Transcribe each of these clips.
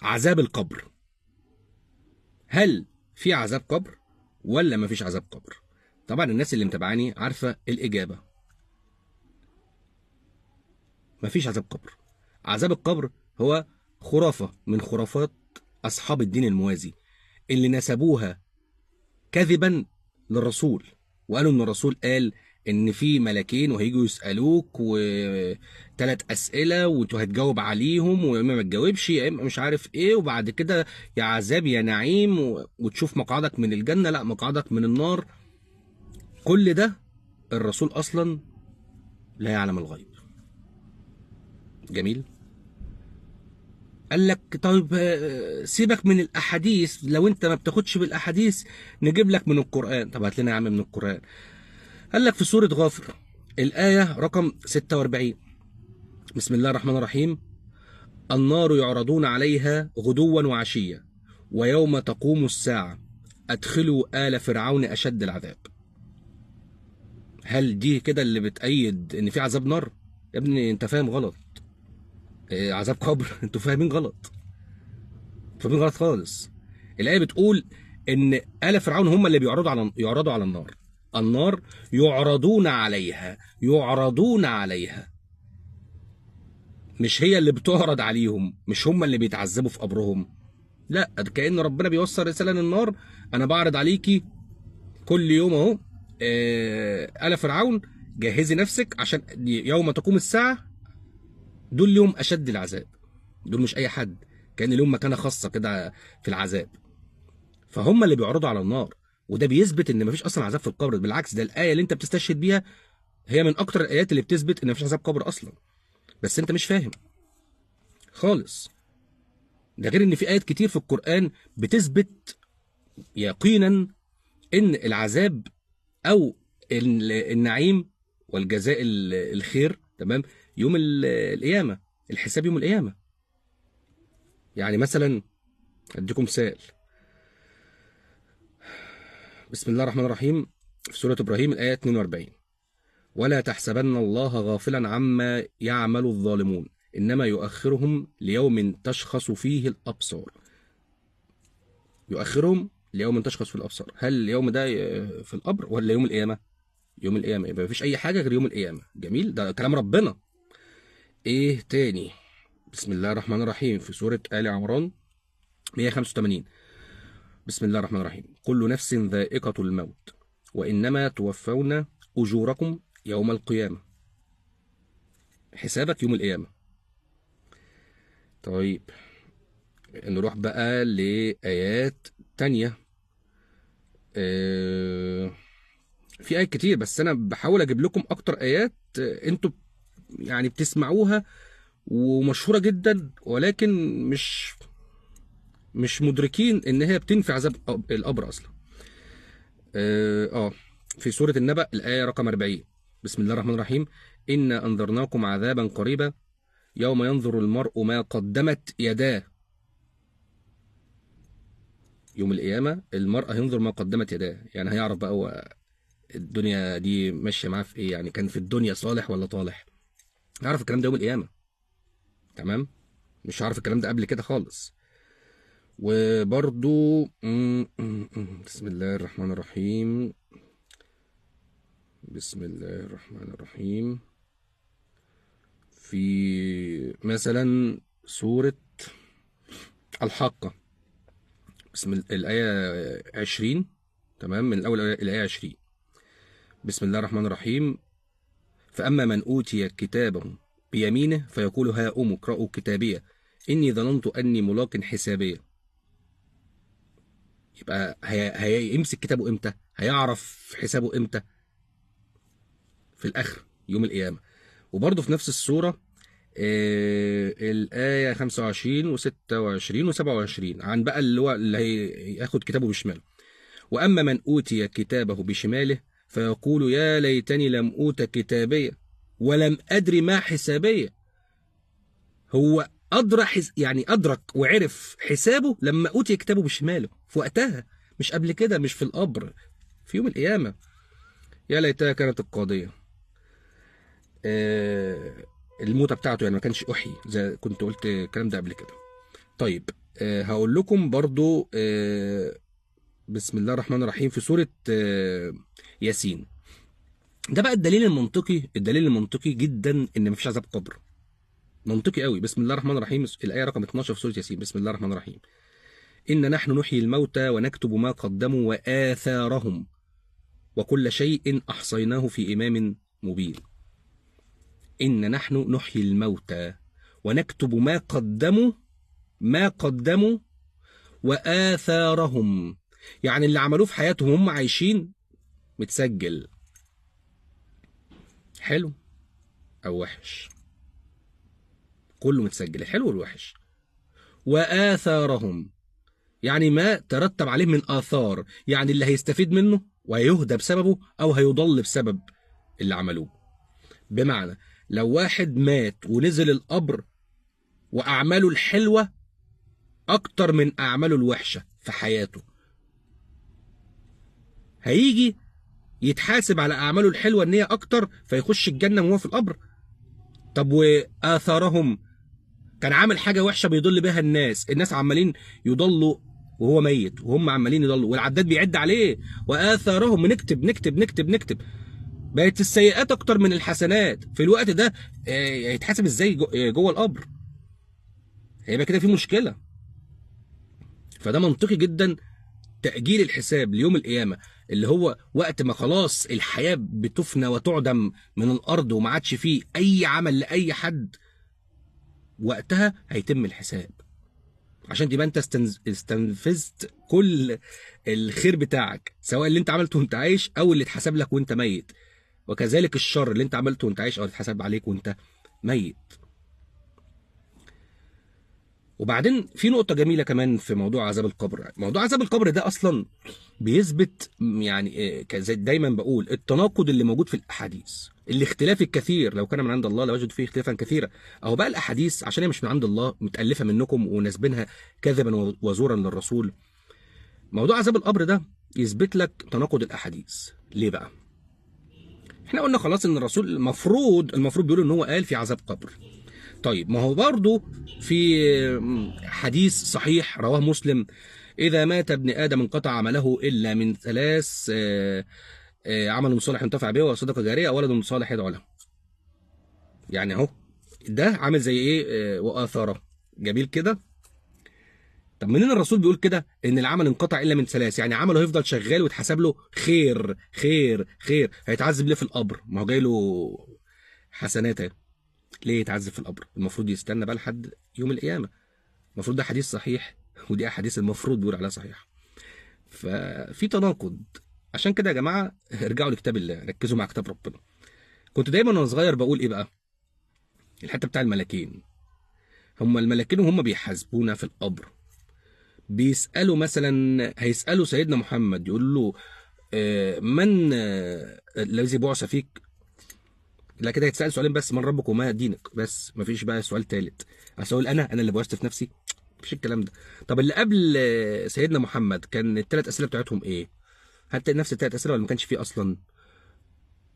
عذاب القبر. هل في عذاب قبر ولا مفيش عذاب قبر؟ طبعا الناس اللي متابعاني عارفة الإجابة. مفيش عذاب قبر. عذاب القبر هو خرافة من خرافات أصحاب الدين الموازي اللي نسبوها كذبا للرسول، وقالوا ان الرسول قال ان في ملكين وهيجوا يسالوك وثلاث اسئله وانتوا هتجاوب عليهم، ويا اما ما تجاوبش يا اما مش عارف ايه، وبعد كده يا عذاب يا نعيم وتشوف مقعدك من الجنه لا مقعدك من النار. كل ده الرسول اصلا لا يعلم الغيب. جميل. قال لك طيب سيبك من الاحاديث، لو انت ما بتاخدش بالاحاديث نجيب لك من القران. طب هات لنا يا عم من القران. قال لك في سورة غافر الآية رقم 46: بسم الله الرحمن الرحيم: النار يعرضون عليها غدوا وعشيا ويوم تقوم الساعة أدخلوا آل فرعون أشد العذاب. هل دي كده اللي بتأيد إن في عذاب نار؟ يا ابني أنت فاهم غلط. عذاب قبر أنتوا فاهمين غلط. فاهمين غلط خالص. الآية بتقول إن آل فرعون هم اللي يعرضوا على النار. النار يعرضون عليها، يعرضون عليها، مش هي اللي بتعرض عليهم، مش هم اللي بيتعذبوا في قبرهم. لا، كأن ربنا بيوصل رسالة للنار: أنا بعرض عليكي كل يوم أهو آل فرعون، جهزي نفسك عشان يوم تقوم الساعة دول ليهم أشد العذاب. دول مش أي حد، كأن لهم مكانة خاصة كده في العذاب. فهم اللي بيعرضوا على النار، وده بيثبت ان مفيش اصلا عذاب في القبر. بالعكس، ده الايه اللي انت بتستشهد بيها هي من اكتر الايات اللي بتثبت ان مفيش عذاب قبر اصلا، بس انت مش فاهم خالص. ده غير ان في ايات كتير في القران بتثبت يقينا ان العذاب او النعيم والجزاء الخير تمام يوم القيامه، الحساب يوم القيامه. يعني مثلا اديكم مثال: بسم الله الرحمن الرحيم في سوره ابراهيم الايه 42: ولا تحسبن الله غافلا عما يعمل الظالمون انما يؤخرهم ليوم تشخص فيه الابصار. يؤخرهم ليوم تشخص فيه الابصار. هل اليوم ده في القبر ولا يوم القيامه؟ يوم القيامه، يبقى مفيش اي حاجه غير يوم القيامه. جميل، ده كلام ربنا. ايه تاني؟ بسم الله الرحمن الرحيم في سوره ال عمران 185: بسم الله الرحمن الرحيم: كل نفس ذائقه الموت وانما توفون اجوركم يوم القيامه. حسابك يوم القيامه. طيب نروح بقى لآيات تانية. في آيات كتير بس أنا بحاول أجيب لكم أكتر آيات أنتوا يعني بتسمعوها ومشهورة جدا، ولكن مش مدركين إن هي بتنفي عذاب القبر أصلا. في سورة النبأ الآية رقم 40: بسم الله الرحمن الرحيم: إنا أنذرناكم عذابا قريبا يوم ينظر المرء ما قدمت يداه. يوم القيامة المرء هينظر ما قدمت يداه، يعني هيعرف بقى هو الدنيا دي ماشية معاه في ايه، يعني كان في الدنيا صالح ولا طالح. يعرف الكلام ده يوم القيامة. تمام. مش عارف الكلام ده قبل كده خالص. وبرضو بسم الله الرحمن الرحيم. بسم الله الرحمن الرحيم في مثلا سورة الحاقة بسم الآية 20. تمام، من الأول الآية 20: بسم الله الرحمن الرحيم: فأما من أوتي كتابه بيمينه فيقول هاؤم اقرءوا كتابيه إني ظننت أني ملاق حسابيه. يبقى هيمسك كتابه إمتى؟ هيعرف حسابه إمتى؟ في الآخر يوم القيامة. وبرضه في نفس السورة الآية 25 و26 و27 عن بقى اللي هياخد كتابه بشماله: وأما من أوتي كتابه بشماله فيقول يا ليتني لم أوت كتابيه ولم أدري ما حسابيه. هو يعني أدرك وعرف حسابه لما أوتي كتابه بشماله في وقتها، مش قبل كده، مش في القبر، في يوم القيامة. يا ليتها كانت القاضية. الموتة بتاعته يعني ما كانش أحيي، زي كنت قلت الكلام ده قبل كده. طيب هقول لكم برضو بسم الله الرحمن الرحيم في سورة ياسين. ده بقى الدليل المنطقي، الدليل المنطقي جدا ان مفيش عذاب قبر. منطقي قوي. بسم الله الرحمن الرحيم، الآية رقم 12 في سورة ياسين. بسم الله الرحمن الرحيم. إن نحن نحيي الموتى ونكتب ما قدموا وآثارهم وكل شيء أحصيناه في إمام مبين. إن نحن نحيي الموتى ونكتب ما قدموا وآثارهم، يعني اللي عملوه في حياتهم هم عايشين متسجل، حلو أو وحش، كله متسجل، الحلو والوحش. وآثارهم يعني ما ترتب عليه من آثار، يعني اللي هيستفيد منه وهيهدى بسببه أو هيضل بسبب اللي عملوه. بمعنى لو واحد مات ونزل القبر وأعماله الحلوة أكتر من أعماله الوحشة في حياته، هيجي يتحاسب على أعماله الحلوة إن هي أكتر فيخش الجنة وهو في القبر. طب وآثارهم كان عامل حاجة وحشة بيضل بها الناس عمالين يضلوا وهو ميت، وهم عمالين يضلوا والعداد بيعد عليه. وآثارهم نكتب نكتب نكتب نكتب، بقت السيئات أكتر من الحسنات في الوقت ده. هيتحاسب إزاي جوه القبر؟ هيبقى كده في مشكلة. فده منطقي جدا تأجيل الحساب ليوم القيامة، اللي هو وقت ما خلاص الحياة بتفنى وتعدم من الأرض وما عادش فيه أي عمل لأي حد، وقتها هيتم الحساب. عشان تبقى انت استنفذت كل الخير بتاعك، سواء اللي انت عملته وانت عايش او اللي اتحسب لك وانت ميت، وكذلك الشر اللي انت عملته وانت عايش او اللي اتحسب عليك وانت ميت. وبعدين في نقطة جميلة كمان في موضوع عذاب القبر. موضوع عذاب القبر ده أصلا بيثبت يعني زي دايما بقول التناقض اللي موجود في الأحاديث، الاختلاف الكثير لو كان من عند الله لوجد فيه اختلافا كثيرا. أهو بقى الأحاديث عشان هي مش من عند الله متألفة منكم وناسبينها كذبا وزورا للرسول. موضوع عذاب القبر ده يثبت لك تناقض الأحاديث. ليه بقى؟ احنا قلنا خلاص ان الرسول المفروض بيقول ان هو قال في عذاب قبر. طيب ما هو برضه في حديث صحيح رواه مسلم: إذا مات ابن آدم انقطع عمله إلا من ثلاث، عمل صالح ينتفع به وصدقة جارية أو ولد صالح يدعو له. يعني أهو ده عامل زي إيه؟ وآثاره جميل كده. طب منين الرسول بيقول كده إن العمل انقطع إلا من ثلاث؟ يعني عمله هيفضل شغال ويتحسب له خير خير خير. هيتعذب ليه في القبر؟ ما هو جاي له حسنات اهي. ليه يتعذب في القبر؟ المفروض يستنى بقى لحد يوم القيامة. المفروض ده حديث صحيح، ودي احاديث المفروض بيقول عليها صحيح. ففي تناقض. عشان كده يا جماعه ارجعوا لكتاب الله، ركزوا مع كتاب ربنا. كنت دايما وانا صغير بقول ايه بقى؟ الحته بتاع الملكين. هم الملكين وهم بيحاسبونا في القبر بيسالوا مثلا، هيسالوا سيدنا محمد يقول له من الذي بعث فيك؟ لا كده هيتسال سؤالين بس: من ربك وما دينك؟ بس مفيش بقى سؤال ثالث. اصل اقول انا اللي بعثت في نفسي؟ مفيش الكلام ده. طب اللي قبل سيدنا محمد كان الثلاث اسئله بتاعتهم ايه؟ هل نفس الثلاث اسئله ولا ما كانش فيه اصلا؟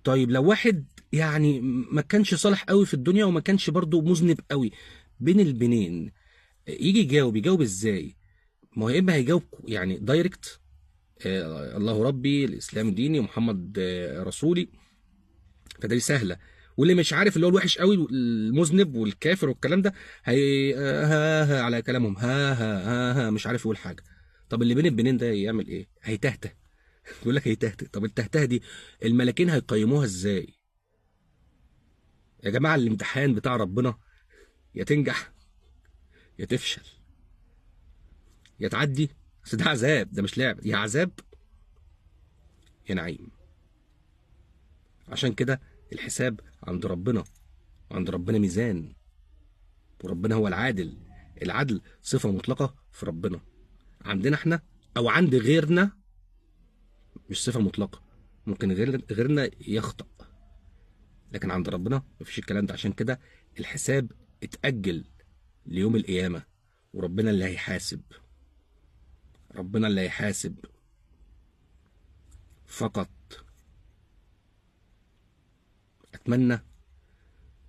طيب لو واحد يعني ما كانش صالح قوي في الدنيا وما كانش برضه مذنب قوي، بين البنين، يجي يجاوب ازاي؟ ما هو يا اما هيجاوب يعني دايركت: الله ربي، الاسلام ديني، محمد رسولي، فده سهله. واللي مش عارف اللي هو الوحش قوي المذنب والكافر والكلام ده هي ها على كلامهم، ها مش عارف يقول حاجه. طب اللي بين البنين ده يعمل ايه؟ هيتهته. بيقول لك هيتهته. طب التهته دي الملاكين هيقيموها ازاي؟ يا جماعه الامتحان بتاع ربنا يا تنجح يا تفشل يا تعدي. بس ده عذاب، ده مش لعب، يا عذاب يا نعيم. عشان كده الحساب عند ربنا، وعند ربنا ميزان، وربنا هو العادل. العدل صفة مطلقة في ربنا، عندنا احنا او عند غيرنا مش صفة مطلقة. ممكن غيرنا يخطأ، لكن عند ربنا مفيش الكلام ده. عشان كده الحساب اتأجل ليوم القيامة، وربنا اللي هيحاسب، ربنا اللي هيحاسب فقط. اتمنى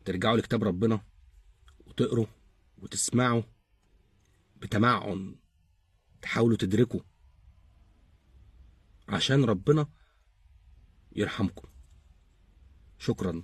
ترجعوا لكتاب ربنا وتقروا وتسمعوا بتمعن، تحاولوا تدركوا عشان ربنا يرحمكم. شكرا.